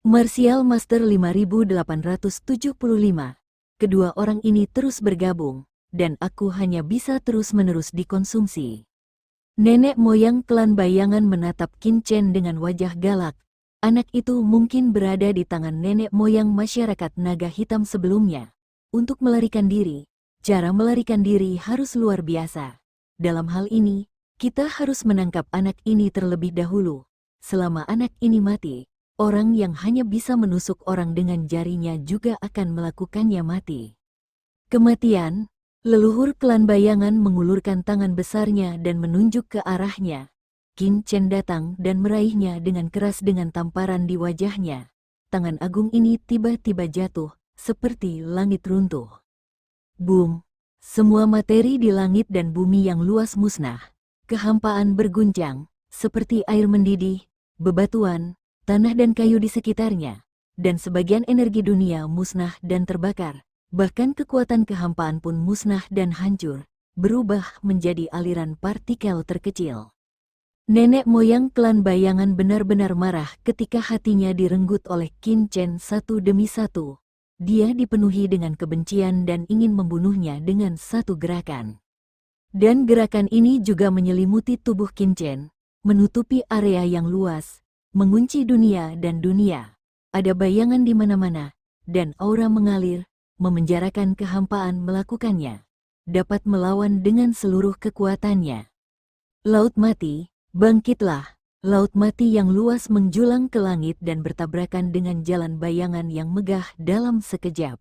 Martial Master 5875. Kedua orang ini terus bergabung, dan aku hanya bisa terus-menerus dikonsumsi. Nenek moyang klan bayangan menatap Qin Chen dengan wajah galak. Anak itu mungkin berada di tangan nenek moyang masyarakat naga hitam sebelumnya. Untuk melarikan diri, cara melarikan diri harus luar biasa. Dalam hal ini, kita harus menangkap anak ini terlebih dahulu. Selama anak ini mati, orang yang hanya bisa menusuk orang dengan jarinya juga akan melakukannya mati. Kematian, leluhur klan bayangan mengulurkan tangan besarnya dan menunjuk ke arahnya. Qin Chen datang dan meraihnya dengan keras dengan tamparan di wajahnya. Tangan agung ini tiba-tiba jatuh, seperti langit runtuh. Boom! Semua materi di langit dan bumi yang luas musnah. Kehampaan berguncang, seperti air mendidih, bebatuan, tanah dan kayu di sekitarnya, dan sebagian energi dunia musnah dan terbakar. Bahkan kekuatan kehampaan pun musnah dan hancur, berubah menjadi aliran partikel terkecil. Nenek moyang klan bayangan benar-benar marah ketika hatinya direnggut oleh Qin Chen satu demi satu. Dia dipenuhi dengan kebencian dan ingin membunuhnya dengan satu gerakan. Dan gerakan ini juga menyelimuti tubuh Qin Chen, menutupi area yang luas, mengunci dunia dan dunia. Ada bayangan di mana-mana, dan aura mengalir, memenjarakan kehampaan melakukannya. Dapat melawan dengan seluruh kekuatannya. Laut mati, bangkitlah. Laut mati yang luas menjulang ke langit dan bertabrakan dengan jalan bayangan yang megah dalam sekejap.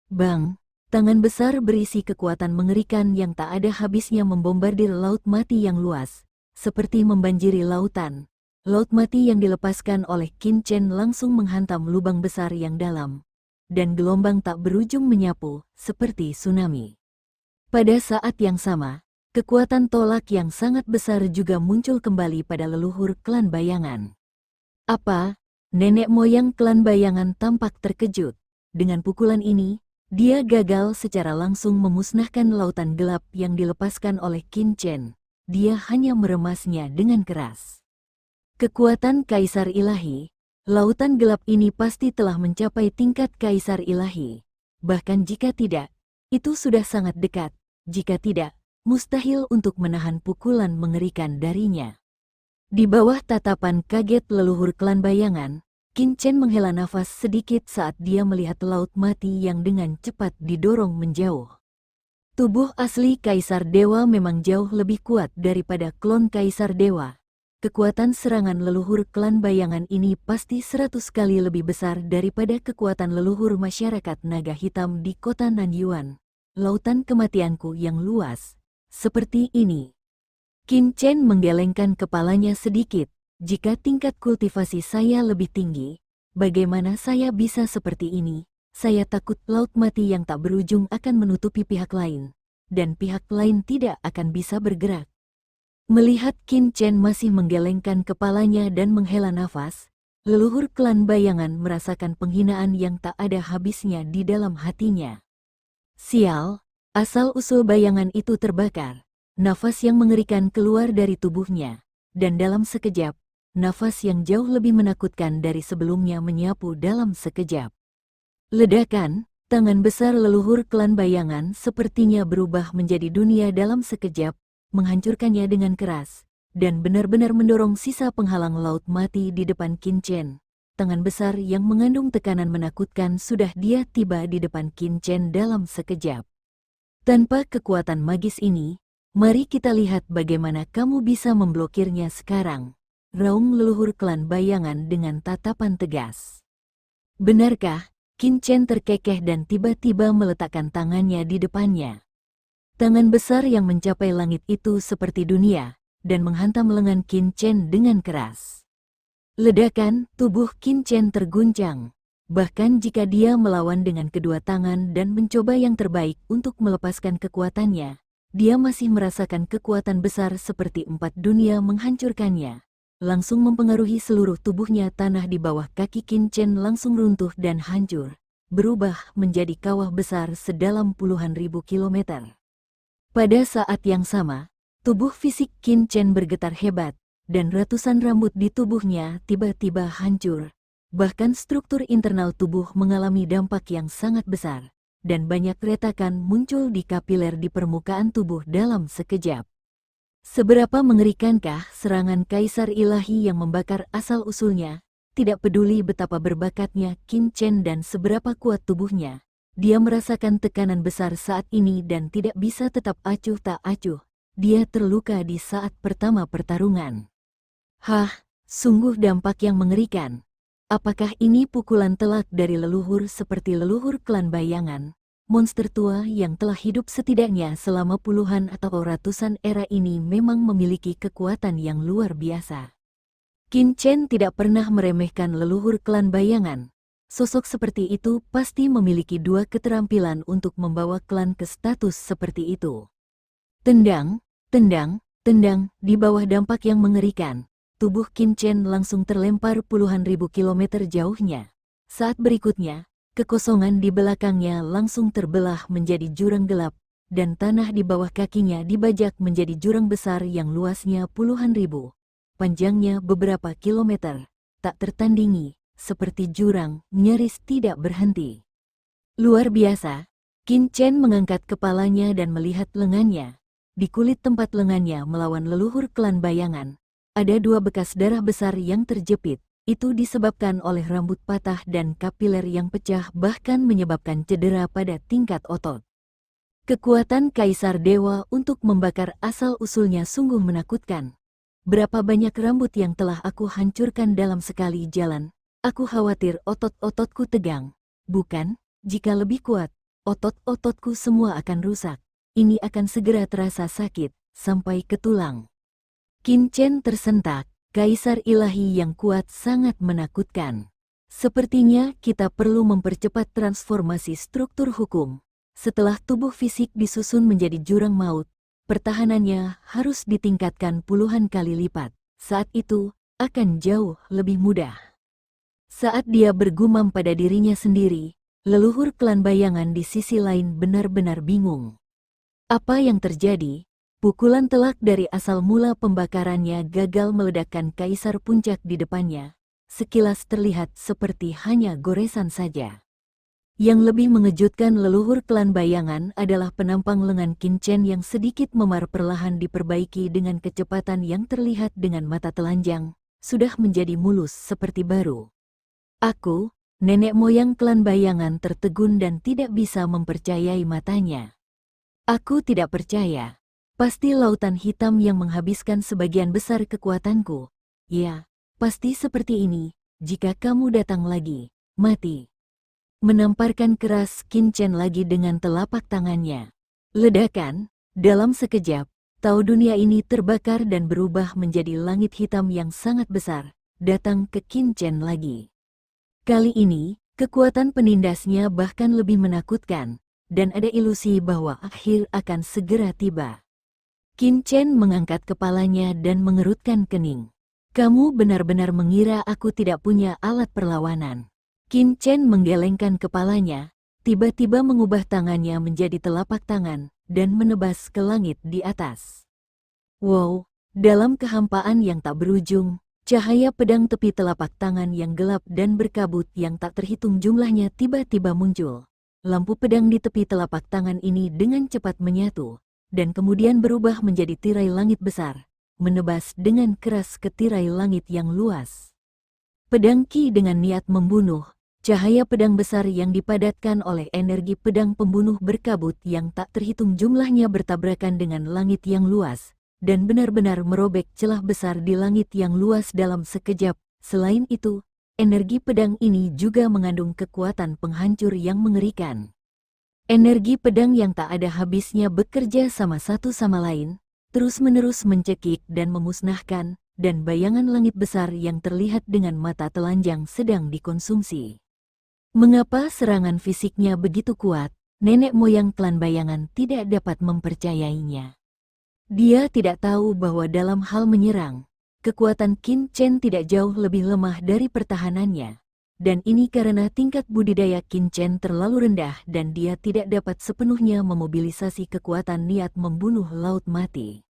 Bang! Tangan besar berisi kekuatan mengerikan yang tak ada habisnya membombardir laut mati yang luas, seperti membanjiri lautan. Laut mati yang dilepaskan oleh Qin Chen langsung menghantam lubang besar yang dalam, dan gelombang tak berujung menyapu, seperti tsunami. Pada saat yang sama, kekuatan tolak yang sangat besar juga muncul kembali pada leluhur klan bayangan. Apa? Nenek moyang klan bayangan tampak terkejut. Dengan pukulan ini, dia gagal secara langsung memusnahkan lautan gelap yang dilepaskan oleh Qin Chen. Dia hanya meremasnya dengan keras. Kekuatan Kaisar Ilahi, lautan gelap ini pasti telah mencapai tingkat Kaisar Ilahi. Bahkan jika tidak, itu sudah sangat dekat. Jika tidak, mustahil untuk menahan pukulan mengerikan darinya. Di bawah tatapan kaget leluhur klan bayangan, Qin Chen menghela nafas sedikit saat dia melihat laut mati yang dengan cepat didorong menjauh. Tubuh asli Kaisar Dewa memang jauh lebih kuat daripada klon Kaisar Dewa. Kekuatan serangan leluhur klan bayangan ini pasti 100 kali lebih besar daripada kekuatan leluhur masyarakat naga hitam di kota Nanyuan. Lautan kematianku yang luas. Seperti ini. Qin Chen menggelengkan kepalanya sedikit. Jika tingkat kultivasi saya lebih tinggi, bagaimana saya bisa seperti ini? Saya takut laut mati yang tak berujung akan menutupi pihak lain, dan pihak lain tidak akan bisa bergerak. Melihat Qin Chen masih menggelengkan kepalanya dan menghela nafas, leluhur klan bayangan merasakan penghinaan yang tak ada habisnya di dalam hatinya. Sial, asal-usul bayangan itu terbakar. Nafas yang mengerikan keluar dari tubuhnya, dan dalam sekejap, nafas yang jauh lebih menakutkan dari sebelumnya menyapu dalam sekejap. Ledakan, tangan besar leluhur klan bayangan sepertinya berubah menjadi dunia dalam sekejap, menghancurkannya dengan keras, dan benar-benar mendorong sisa penghalang laut mati di depan Qin Chen. Tangan besar yang mengandung tekanan menakutkan sudah dia tiba di depan Qin Chen dalam sekejap. Tanpa kekuatan magis ini, mari kita lihat bagaimana kamu bisa memblokirnya sekarang. Raung leluhur klan bayangan dengan tatapan tegas. Benarkah? Qin Chen terkekeh dan tiba-tiba meletakkan tangannya di depannya. Tangan besar yang mencapai langit itu seperti dunia, dan menghantam lengan Qin Chen dengan keras. Ledakan, tubuh Qin Chen terguncang. Bahkan jika dia melawan dengan kedua tangan dan mencoba yang terbaik untuk melepaskan kekuatannya, dia masih merasakan kekuatan besar seperti 4 dunia menghancurkannya. Langsung mempengaruhi seluruh tubuhnya. Tanah di bawah kaki Qin Chen langsung runtuh dan hancur, berubah menjadi kawah besar sedalam puluhan ribu kilometer. Pada saat yang sama, tubuh fisik Qin Chen bergetar hebat, dan ratusan rambut di tubuhnya tiba-tiba hancur. bahkan struktur internal tubuh mengalami dampak yang sangat besar, dan banyak retakan muncul di kapiler di permukaan tubuh dalam sekejap. Seberapa mengerikankah serangan Kaisar Ilahi yang membakar asal-usulnya? Tidak peduli betapa berbakatnya Qin Chen dan seberapa kuat tubuhnya, dia merasakan tekanan besar saat ini dan tidak bisa tetap acuh tak acuh. Dia terluka di saat pertama pertarungan. Hah, sungguh dampak yang mengerikan. Apakah ini pukulan telak dari leluhur seperti leluhur klan bayangan? Monster tua yang telah hidup setidaknya selama puluhan atau ratusan era ini memang memiliki kekuatan yang luar biasa. Qin Chen tidak pernah meremehkan leluhur klan bayangan. Sosok seperti itu pasti memiliki dua keterampilan untuk membawa klan ke status seperti itu. Tendang, tendang, tendang, di bawah dampak yang mengerikan. Tubuh Qin Chen langsung terlempar puluhan ribu kilometer jauhnya. Saat berikutnya, kekosongan di belakangnya langsung terbelah menjadi jurang gelap, dan tanah di bawah kakinya dibajak menjadi jurang besar yang luasnya puluhan ribu, panjangnya beberapa kilometer, tak tertandingi, seperti jurang, nyaris tidak berhenti. Luar biasa, Qin Chen mengangkat kepalanya dan melihat lengannya. Di kulit tempat lengannya melawan leluhur klan bayangan, ada dua bekas darah besar yang terjepit. Itu disebabkan oleh rambut patah dan kapiler yang pecah, bahkan menyebabkan cedera pada tingkat otot. Kekuatan Kaisar Dewa untuk membakar asal-usulnya sungguh menakutkan. Berapa banyak rambut yang telah aku hancurkan dalam sekali jalan. Aku khawatir otot-ototku tegang. Bukan, jika lebih kuat, otot-ototku semua akan rusak. Ini akan segera terasa sakit, sampai ke tulang. Qin Chen tersentak, Kaisar Ilahi yang kuat sangat menakutkan. Sepertinya kita perlu mempercepat transformasi struktur hukum. Setelah tubuh fisik disusun menjadi jurang maut, pertahanannya harus ditingkatkan puluhan kali lipat. Saat itu, akan jauh lebih mudah. Saat dia bergumam pada dirinya sendiri, leluhur klan bayangan di sisi lain benar-benar bingung. Apa yang terjadi? Pukulan telak dari asal mula pembakarannya gagal meledakkan Kaisar Puncak di depannya. Sekilas terlihat seperti hanya goresan saja. Yang lebih mengejutkan leluhur klan bayangan adalah penampang lengan Qin Chen yang sedikit memar perlahan diperbaiki dengan kecepatan yang terlihat dengan mata telanjang, sudah menjadi mulus seperti baru. Aku, nenek moyang klan bayangan, tertegun dan tidak bisa mempercayai matanya. Aku tidak percaya. Pasti lautan hitam yang menghabiskan sebagian besar kekuatanku. Ya, pasti seperti ini. Jika kamu datang lagi, mati. Menamparkan keras Qin Chen lagi dengan telapak tangannya. Ledakan, dalam sekejap, tahu dunia ini terbakar dan berubah menjadi langit hitam yang sangat besar, datang ke Qin Chen lagi. Kali ini, kekuatan penindasnya bahkan lebih menakutkan, dan ada ilusi bahwa akhir akan segera tiba. Qin Chen mengangkat kepalanya dan mengerutkan kening. Kamu benar-benar mengira aku tidak punya alat perlawanan. Qin Chen menggelengkan kepalanya, tiba-tiba mengubah tangannya menjadi telapak tangan, dan menebas ke langit di atas. Wow, dalam kehampaan yang tak berujung, cahaya pedang tepi telapak tangan yang gelap dan berkabut yang tak terhitung jumlahnya tiba-tiba muncul. Lampu pedang di tepi telapak tangan ini dengan cepat menyatu, dan kemudian berubah menjadi tirai langit besar, menebas dengan keras ke tirai langit yang luas. Pedang Qi dengan niat membunuh, cahaya pedang besar yang dipadatkan oleh energi pedang pembunuh berkabut yang tak terhitung jumlahnya bertabrakan dengan langit yang luas, dan benar-benar merobek celah besar di langit yang luas dalam sekejap. Selain itu, energi pedang ini juga mengandung kekuatan penghancur yang mengerikan. Energi pedang yang tak ada habisnya bekerja sama satu sama lain, terus-menerus mencekik dan memusnahkan, dan bayangan langit besar yang terlihat dengan mata telanjang sedang dikonsumsi. Mengapa serangan fisiknya begitu kuat? Nenek moyang klan bayangan tidak dapat mempercayainya. Dia tidak tahu bahwa dalam hal menyerang, kekuatan Qin Chen tidak jauh lebih lemah dari pertahanannya. Dan ini karena tingkat budidaya Qin Chen terlalu rendah dan dia tidak dapat sepenuhnya memobilisasi kekuatan niat membunuh laut mati.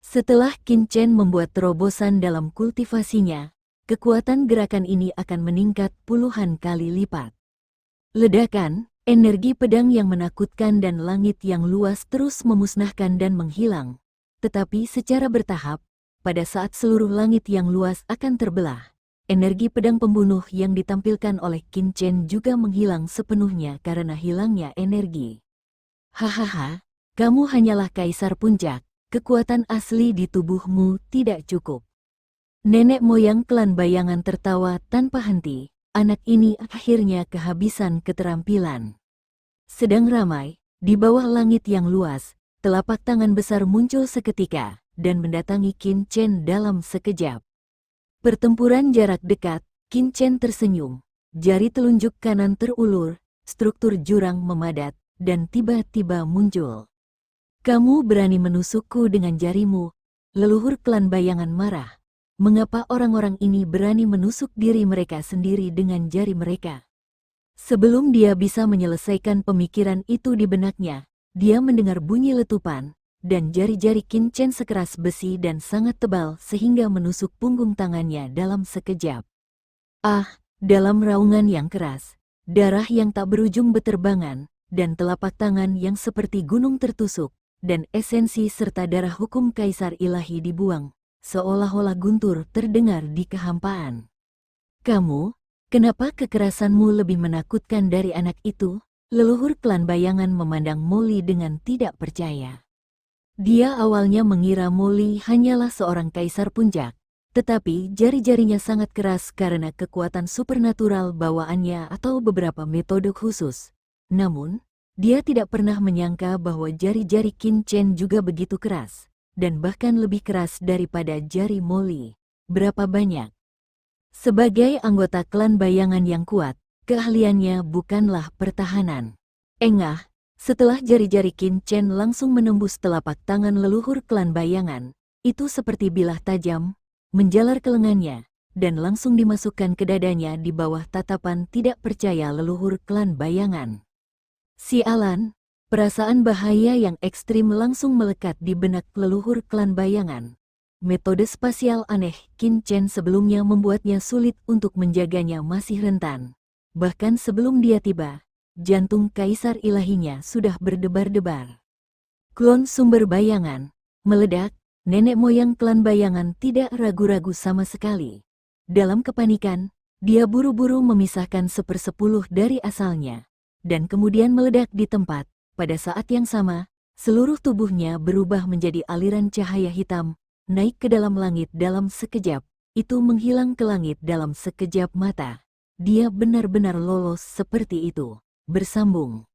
Setelah Qin Chen membuat terobosan dalam kultivasinya, kekuatan gerakan ini akan meningkat puluhan kali lipat. Ledakan, energi pedang yang menakutkan dan langit yang luas terus memusnahkan dan menghilang. Tetapi secara bertahap, pada saat seluruh langit yang luas akan terbelah, energi pedang pembunuh yang ditampilkan oleh Qin Chen juga menghilang sepenuhnya karena hilangnya energi. Hahaha, kamu hanyalah kaisar puncak, kekuatan asli di tubuhmu tidak cukup. Nenek moyang klan bayangan tertawa tanpa henti, anak ini akhirnya kehabisan keterampilan. Sedang ramai, di bawah langit yang luas, telapak tangan besar muncul seketika, dan mendatangi Qin Chen dalam sekejap. Pertempuran jarak dekat, Qin Chen tersenyum, jari telunjuk kanan terulur, struktur jurang memadat, dan tiba-tiba muncul. Kamu berani menusukku dengan jarimu, leluhur klan bayangan marah. Mengapa orang-orang ini berani menusuk diri mereka sendiri dengan jari mereka? Sebelum dia bisa menyelesaikan pemikiran itu di benaknya, dia mendengar bunyi letupan, dan jari-jari Qin Chen sekeras besi dan sangat tebal sehingga menusuk punggung tangannya dalam sekejap. Ah, dalam raungan yang keras, darah yang tak berujung beterbangan, dan telapak tangan yang seperti gunung tertusuk, dan esensi serta darah hukum kaisar ilahi dibuang, seolah-olah guntur terdengar di kehampaan. Kamu, kenapa kekerasanmu lebih menakutkan dari anak itu? Leluhur klan bayangan memandang Molly dengan tidak percaya. Dia awalnya mengira Molly hanyalah seorang kaisar puncak, tetapi jari-jarinya sangat keras karena kekuatan supernatural bawaannya atau beberapa metode khusus. Namun, dia tidak pernah menyangka bahwa jari-jari Qin Chen juga begitu keras, dan bahkan lebih keras daripada jari Molly. Berapa banyak? Sebagai anggota klan bayangan yang kuat, keahliannya bukanlah pertahanan. Engah, setelah jari-jari Qin Chen langsung menembus telapak tangan leluhur klan bayangan, itu seperti bilah tajam, menjalar ke lengannya, dan langsung dimasukkan ke dadanya di bawah tatapan tidak percaya leluhur klan bayangan. Sialan, perasaan bahaya yang ekstrim langsung melekat di benak leluhur klan bayangan. Metode spasial aneh Qin Chen sebelumnya membuatnya sulit untuk menjaganya masih rentan. Bahkan sebelum dia tiba, jantung kaisar ilahinya sudah berdebar-debar. Klon sumber bayangan, meledak, nenek moyang klan bayangan tidak ragu-ragu sama sekali. Dalam kepanikan, dia buru-buru memisahkan 1/10 dari asalnya, dan kemudian meledak di tempat. Pada saat yang sama, seluruh tubuhnya berubah menjadi aliran cahaya hitam, naik ke dalam langit dalam sekejap, itu menghilang ke langit dalam sekejap mata. Dia benar-benar lolos seperti itu. Bersambung.